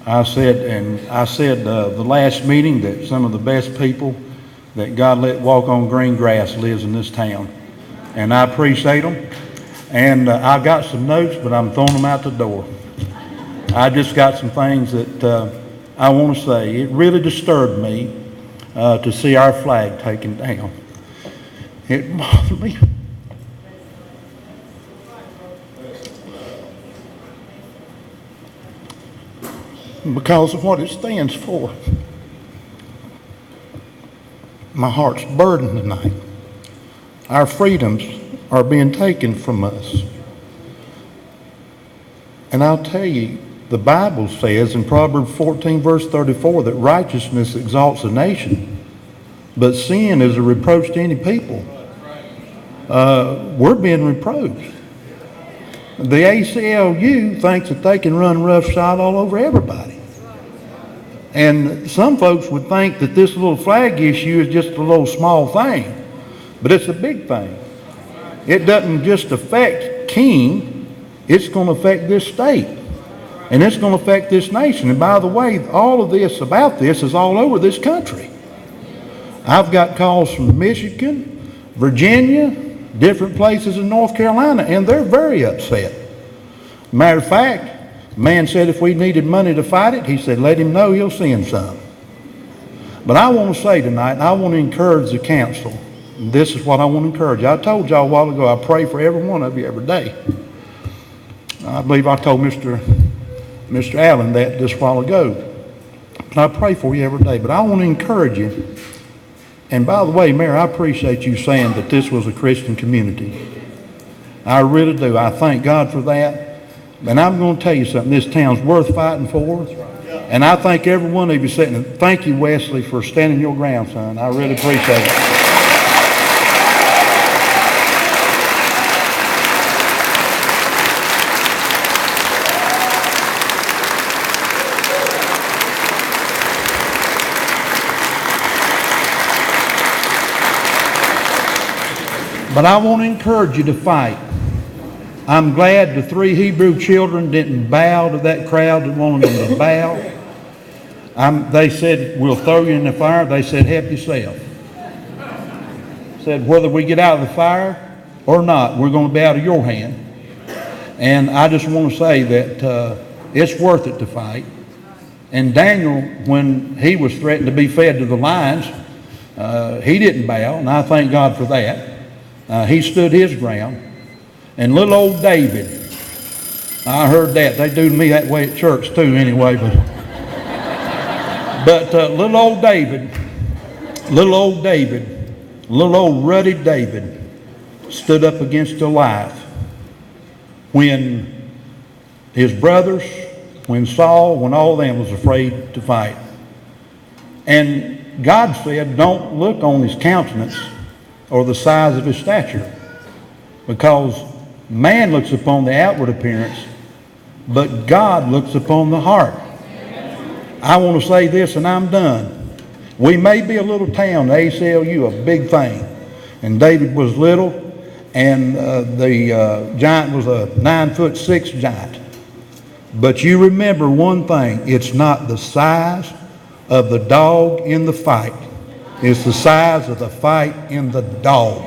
I said the last meeting that some of the best people that God let walk on green grass lives in this town. And I appreciate them. And I've got some notes, but I'm throwing them out the door. I just got some things that I want to say. It really disturbed me to see our flag taken down. It bothered me. Because of what it stands for. My heart's burdened tonight. Our freedoms are being taken from us. And I'll tell you, the Bible says in Proverbs 14 verse 34 that righteousness exalts a nation, but sin is a reproach to any people. We're being reproached. The ACLU thinks that they can run roughshod all over everybody. And some folks would think that this little flag issue is just a little small thing, but it's a big thing. It doesn't just affect King, it's going to affect this state, and it's going to affect this nation. And by the way, all of this about this is all over this country. I've got calls from Michigan, Virginia, different places in North Carolina, and they're very upset. Matter of fact, man said if we needed money to fight it, he said let him know, he'll send some. But I want to say tonight, I want to encourage the council. This is what I want to encourage you. I told y'all a while ago, I pray for every one of you every day. I believe I told Mr. Allen that just a while ago. But I pray for you every day. But I want to encourage you. And by the way, Mayor, I appreciate you saying that this was a Christian community. I really do. I thank God for that. And I'm going to tell you something. This town's worth fighting for. And I thank every one of you sitting there. Thank you, Wesley, for standing your ground, son. I really appreciate it. But I want to encourage you to fight. I'm glad the 3 Hebrew children didn't bow to that crowd that wanted them to bow. They said, we'll throw you in the fire. They said, help yourself. Said, whether we get out of the fire or not, we're going to be out of your hand. And I just want to say that it's worth it to fight. And Daniel, when he was threatened to be fed to the lions, he didn't bow, and I thank God for that. He stood his ground. And little old David, I heard that. They do to me that way at church too anyway. But little old ruddy David stood up against Goliath when his brothers, when Saul, when all of them was afraid to fight. And God said, don't look on his countenance or the size of his stature, because man looks upon the outward appearance, but God looks upon the heart. I want to say this and I'm done. We may be a little town, the ACLU, a big thing. And David was little, and the giant was a 9'6" giant. But you remember one thing, it's not the size of the dog in the fight. It's the size of the fight in the dog.